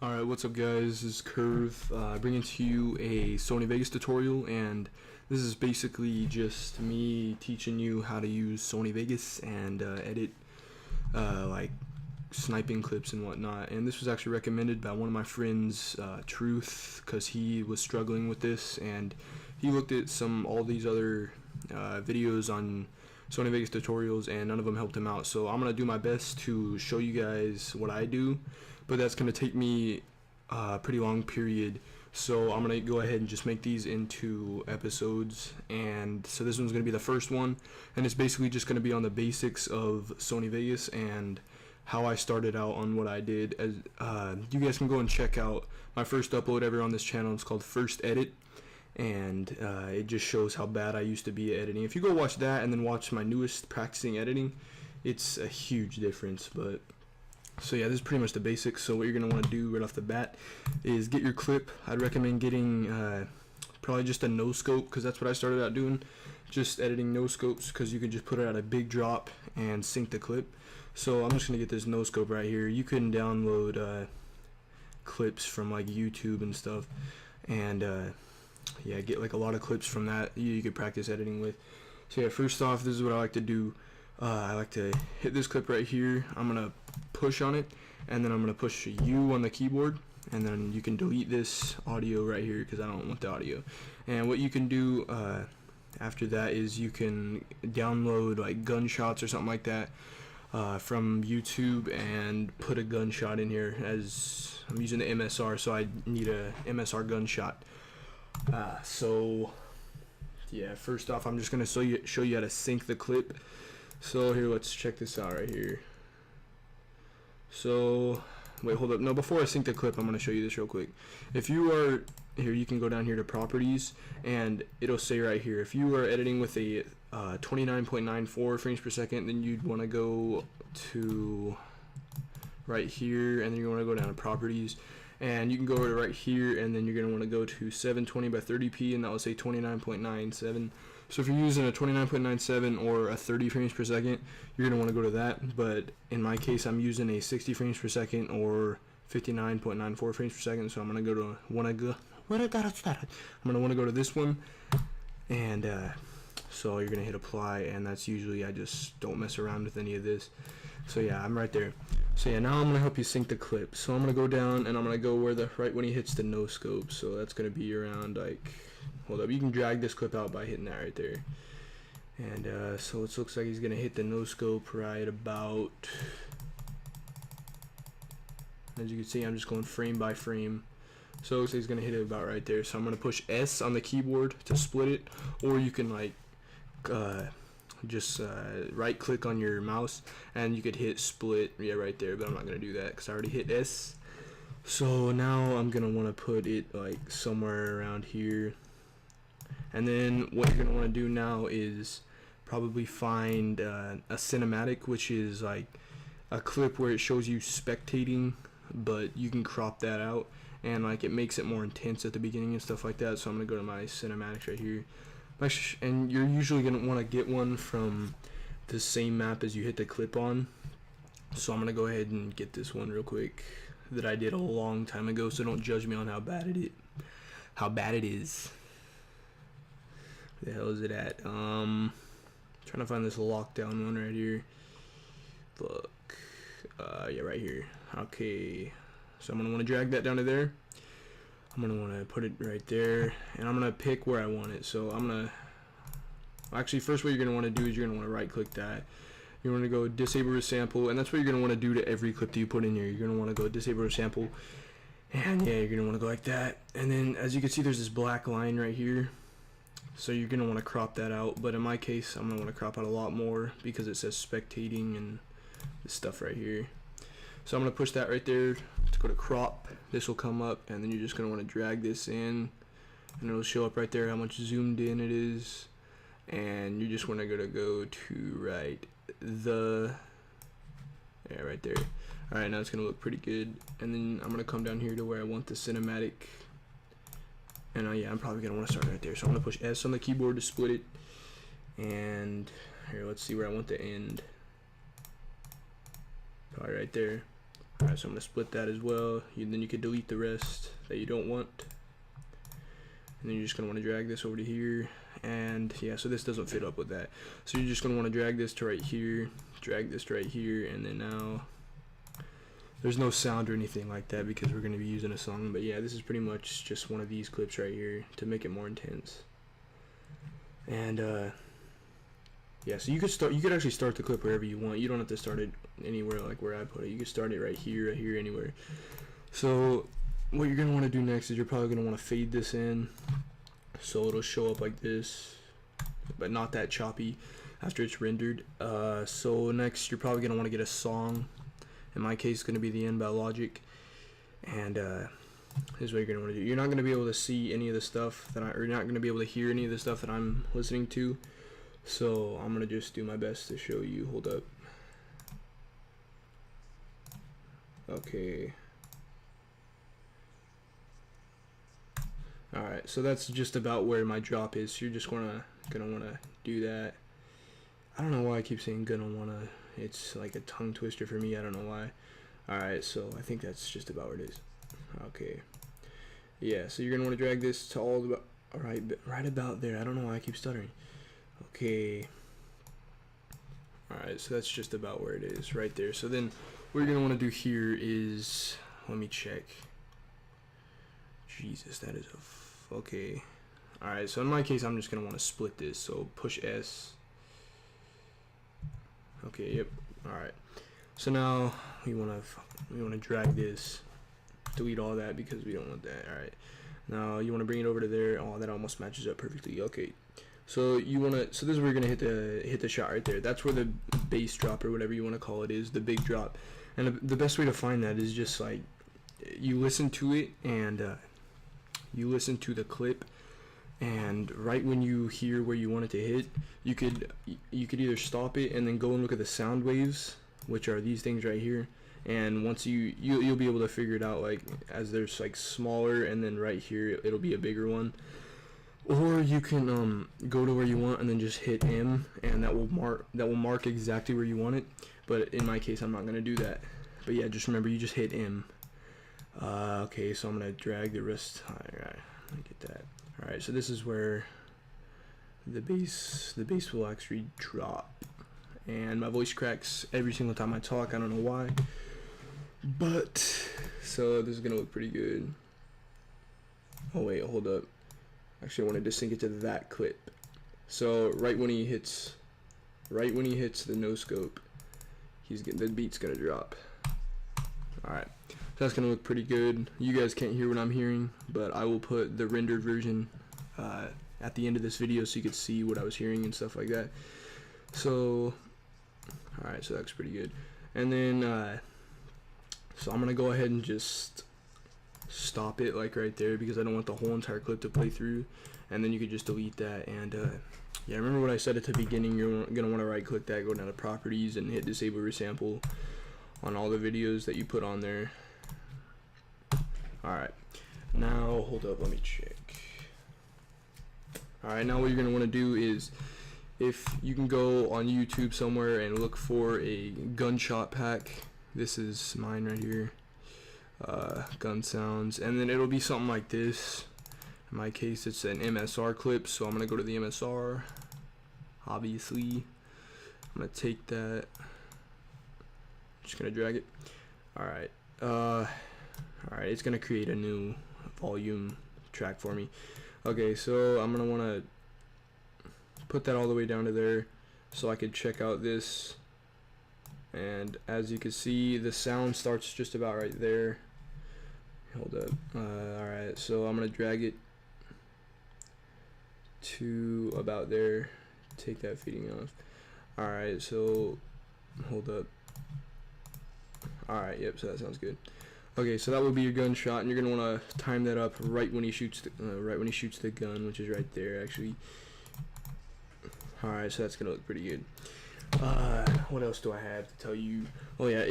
Alright, what's up guys, this is Curve, bringing to you a Sony Vegas tutorial, and this is basically just me teaching you how to use Sony Vegas and edit like sniping clips and whatnot. And this was actually recommended by one of my friends, Truth, because he was struggling with this, and he looked at all these other videos on Sony Vegas tutorials, and none of them helped him out. So I'm gonna do my best to show you guys what I do, but that's gonna take me a pretty long period. So I'm gonna go ahead and just make these into episodes. And so this one's gonna be the first one, and it's basically just gonna be on the basics of Sony Vegas and how I started out on what I did. As you guys can go and check out my first upload ever on this channel. It's called First Edit, and it just shows how bad I used to be at editing. If you go watch that and then watch my newest practicing editing, it's a huge difference. But so yeah, this is pretty much the basics. So what you're gonna want to do right off the bat is get your clip. I'd recommend getting probably just a no scope, because that's what I started out doing, just editing no scopes, because you can just put it at a big drop and sync the clip. So I'm just gonna get this no scope right here. You can download clips from like YouTube and stuff, and yeah, get like a lot of clips from that you could practice editing with. So yeah, first off, this is what I like to do. I like to hit this clip right here. I'm gonna push on it, and then I'm gonna push U on the keyboard, and then you can delete this audio right here because I don't want the audio. And what you can do after that is you can download like gunshots or something like that from YouTube and put a gunshot in here. As I'm using the MSR, so I need a MSR gunshot. So yeah, first off, I'm just gonna show you how to sync the clip. So here, let's check this out right here. So wait, hold up, no, before I sync the clip, I'm gonna show you this real quick. If you are here, you can go down here to properties, and it'll say right here, if you are editing with a 29.94 frames per second, then you'd want to go to right here, and then you want to go down to properties, and you can go to right here, and then you're going to want to go to 720 by 30p, and that will say 29.97. So if you're using a 29.97 or a 30 frames per second, you're going to want to go to that. But in my case, I'm using a 60 frames per second or 59.94 frames per second, so I'm going to go to I'm going to want to go to this one, and so you're going to hit apply, and that's usually, I just don't mess around with any of this. So yeah, I'm right there. So yeah, now I'm gonna help you sync the clip. So I'm gonna go down, and I'm gonna go where right when he hits the no scope. So that's gonna be around, like, hold up, you can drag this clip out by hitting that right there. And so it looks like he's gonna hit the no scope right about, as you can see, I'm just going frame by frame. So it looks like he's gonna hit it about right there. So I'm gonna push S on the keyboard to split it, or you can like just right click on your mouse and you could hit split, yeah, right there, but I'm not gonna do that because I already hit S. So now I'm gonna want to put it like somewhere around here, and then what you're gonna want to do now is probably find a cinematic, which is like a clip where it shows you spectating, but you can crop that out, and like it makes it more intense at the beginning and stuff like that. So I'm gonna go to my cinematics right here. And you're usually going to want to get one from the same map as you hit the clip on. So I'm going to go ahead and get this one real quick that I did a long time ago, so don't judge me on how bad it is. Where the hell is it at? Trying to find this lockdown one right here. Look. Yeah, right here. Okay. So I'm going to want to drag that down to there. I'm going to want to put it right there, and I'm going to pick where I want it. So I'm going to, actually, first what you're going to want to do is you're going to want to right click that. You want to go disable resample, and that's what you're going to want to do to every clip that you put in here. You're going to want to go disable resample, and yeah, you're going to want to go like that. And then as you can see, there's this black line right here. So you're going to want to crop that out, but in my case, I'm going to want to crop out a lot more because it says spectating and this stuff right here. So I'm going to push that right there to go to crop. This will come up, and then you're just going to want to drag this in, and it'll show up right there how much zoomed in it is. And you just want to go to right right there. Alright, now it's going to look pretty good. And then I'm going to come down here to where I want the cinematic. And yeah, I'm probably going to want to start right there. So I'm going to push S on the keyboard to split it. And here, let's see where I want to end. Probably right there. Alright, so I'm going to split that as well. Then you can delete the rest that you don't want. And then you're just going to want to drag this over to here. And yeah, so this doesn't fit up with that. So you're just going to want to drag this to right here, drag this to right here, and then now there's no sound or anything like that because we're going to be using a song. But yeah, this is pretty much just one of these clips right here to make it more intense. And yeah, so you could actually start the clip wherever you want. You don't have to start it anywhere like where I put it. You can start it right here, anywhere. So what you're gonna want to do next is you're probably gonna want to fade this in so it'll show up like this, but not that choppy after it's rendered. So next you're probably gonna want to get a song. In my case, it's gonna be The End by Logic, and this is what you're gonna want to do. You're not gonna be able to see any of the stuff that or you're not gonna be able to hear any of the stuff that I'm listening to. So I'm gonna just do my best to show you. Hold up. Okay. Alright, so that's just about where my drop is. So you're just gonna wanna do that. I don't know why I keep saying gonna wanna. It's like a tongue twister for me. I don't know why. Alright, so I think that's just about where it is. Okay. Yeah, so you're gonna want to drag this to all the right about there. I don't know why I keep stuttering. Okay. Alright, so that's just about where it is, right there. So then what you're going to want to do here is, let me check. Jesus, that is okay. Alright, so in my case, I'm just going to want to split this. So push S. Okay, yep. Alright. So now we want to drag this, delete all that because we don't want that. Alright. Now you want to bring it over to there. Oh, that almost matches up perfectly. Okay. So this is where you're gonna hit the shot right there. That's where the bass drop or whatever you want to call it is, the big drop. And the best way to find that is just like you listen to it and you listen to the clip, and right when you hear where you want it to hit, you could either stop it and then go and look at the sound waves, which are these things right here. And once you'll be able to figure it out, like as there's like smaller, and then right here it'll be a bigger one. Or you can go to where you want and then just hit M, and that will mark exactly where you want it. But in my case, I'm not gonna do that. But yeah, just remember, you just hit M. Okay, so I'm gonna drag the rest. Alright, get that. Alright, so this is where the bass will actually drop, and my voice cracks every single time I talk. I don't know why, but so this is gonna look pretty good. Oh wait, hold up. Actually, I wanted to sync it to that clip. So right when he hits the no scope, the beat's gonna drop. Alright, so that's gonna look pretty good. You guys can't hear what I'm hearing, but I will put the rendered version at the end of this video so you can see what I was hearing and stuff like that. So alright, so that's pretty good. And then so I'm gonna go ahead and just stop it like right there because I don't want the whole entire clip to play through, and then you could just delete that. And yeah, remember what I said at the beginning, you're gonna want to right click that, go down to properties, and hit disable resample on all the videos that you put on there. Alright, now hold up, let me check. Alright, now what you're gonna want to do is, if you can go on YouTube somewhere and look for a gunshot pack. This is mine right here. Gun sounds, and then it'll be something like this. In my case, it's an MSR clip, so I'm gonna go to the MSR. Obviously, I'm gonna take that. Just gonna drag it. Alright, alright, it's gonna create a new volume track for me. Okay, so I'm gonna want to put that all the way down to there so I could check out this. And as you can see, the sound starts just about right there. Hold up. Alright, so I'm gonna drag it to about there. Take that fading off. Alright, so hold up. Alright, yep, so that sounds good. Okay, so that will be your gunshot, and you're gonna want to time that up right when he shoots the gun, which is right there actually. Alright, so that's gonna look pretty good. What else do I have to tell you? Oh yeah,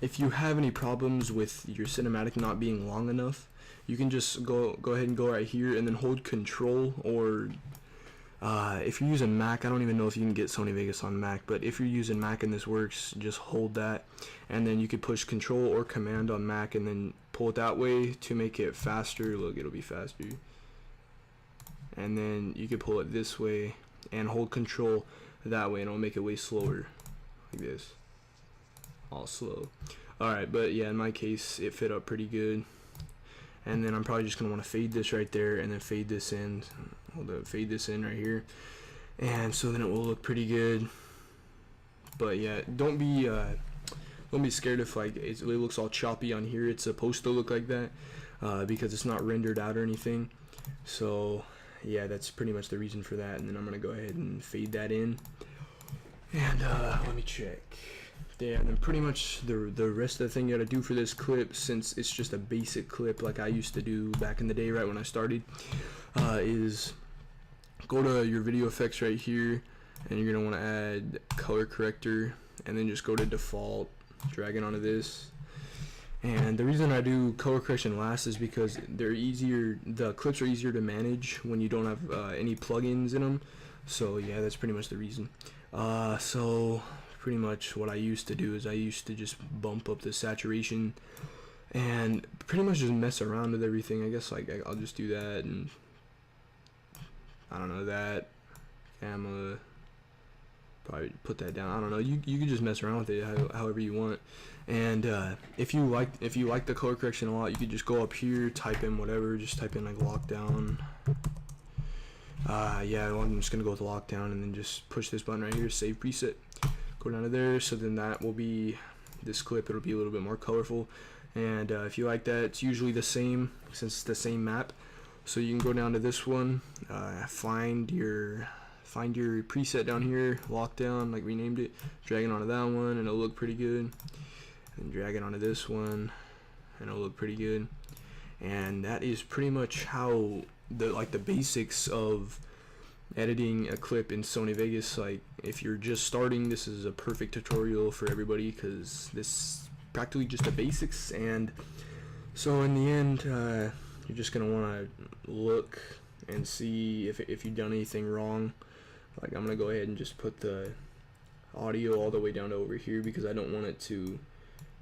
if you have any problems with your cinematic not being long enough, you can just go ahead and go right here and then hold control or If you're using Mac, I don't even know if you can get Sony Vegas on Mac, but if you're using Mac and this works, just hold that, and then you could push Control or Command on Mac and then pull it that way to make it faster. Look, it'll be faster. And then you could pull it this way and hold Control that way, and it'll make it way slower, like this, all slow. Alright, but yeah, in my case, it fit up pretty good. And then I'm probably just going to want to fade this right there, and then fade this in. Hold up, fade this in right here. And so then it will look pretty good. But yeah, don't be scared if like it looks all choppy on here. It's supposed to look like that because it's not rendered out or anything. So yeah, that's pretty much the reason for that. And then I'm going to go ahead and fade that in. And let me check. Yeah, and then pretty much the rest of the thing you gotta do for this clip, since it's just a basic clip like I used to do back in the day right when I started, is go to your video effects right here, and you're gonna want to add color corrector, and then just go to default, drag it onto this. And the reason I do color correction last is because they're easier, the clips are easier to manage when you don't have any plugins in them. So yeah, that's pretty much the reason. So pretty much what I used to do is I used to just bump up the saturation and pretty much just mess around with everything. I guess like I'll just do that, and I don't know, that gamma, probably put that down. I don't know, you can just mess around with it however you want. And if you like the color correction a lot, you could just go up here, type in whatever, just type in like lockdown. Yeah, well, I'm just gonna go with lockdown, and then just push this button right here, save preset. Go down to there, so then that will be this clip. It'll be a little bit more colorful, and if you like that, it's usually the same since it's the same map. So you can go down to this one, find your preset down here, lockdown, like we named it, drag it onto that one, and it'll look pretty good. And drag it onto this one, and it'll look pretty good. And that is pretty much how the basics of editing a clip in Sony Vegas. Like if you're just starting, this is a perfect tutorial for everybody, because this is practically just the basics. And so in the end, you're just gonna want to look and see if you've done anything wrong. Like I'm gonna go ahead and just put the audio all the way down to over here because I don't want it to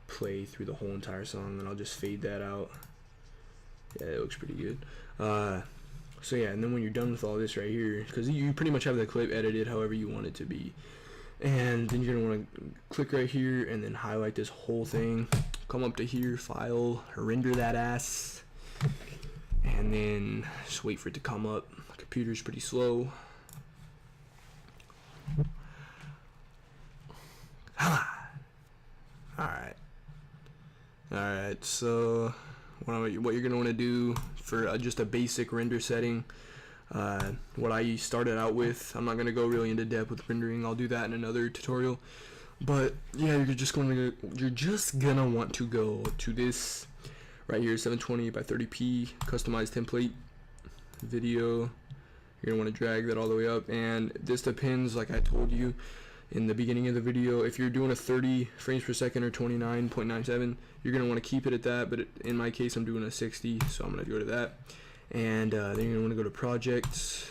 play through the whole entire song, and I'll just fade that out. Yeah, it looks pretty good. So yeah, and then when you're done with all this right here, because you pretty much have the clip edited however you want it to be, and then you're gonna want to click right here and then highlight this whole thing, come up to here, file, render that ass, and then just wait for it to come up. My computer's pretty slow. Alright, so what you're gonna want to do for just a basic render setting, what I started out with, I'm not gonna go really into depth with rendering, I'll do that in another tutorial. But yeah, you're just gonna want to go to this right here, 720 by 30p customized template video. You're gonna want to drag that all the way up, and this depends, like I told you in the beginning of the video, if you're doing a 30 frames per second or 29.97, you're going to want to keep it at that, but in my case I'm doing a 60, so I'm going to go to that. And then you're going to want to go to projects,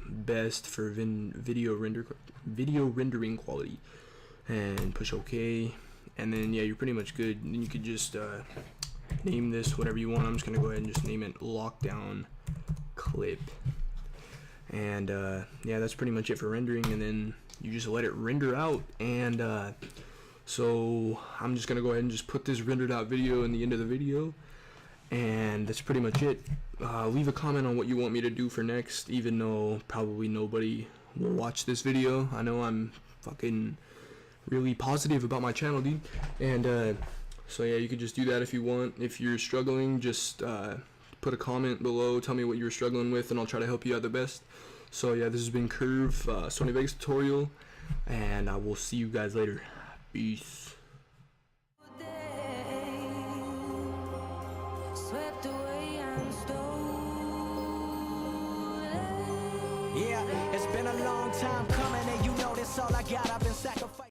best for video rendering quality, and push OK. And then yeah, you're pretty much good. And then you could just name this whatever you want. I'm just going to go ahead and just name it lockdown clip. And yeah, that's pretty much it for rendering, and then you just let it render out. And so I'm just gonna go ahead and just put this rendered out video in the end of the video, and that's pretty much it. Leave a comment on what you want me to do for next, even though probably nobody will watch this video. I know I'm fucking really positive about my channel, dude. And so yeah, you could just do that if you want. If you're struggling, just put a comment below, tell me what you're struggling with, and I'll try to help you out the best. So yeah, this has been Curve, Sony Vegas tutorial, and I will see you guys later. Peace. Yeah, it's been a long time coming, and you know this all I got. I've been sacrificing.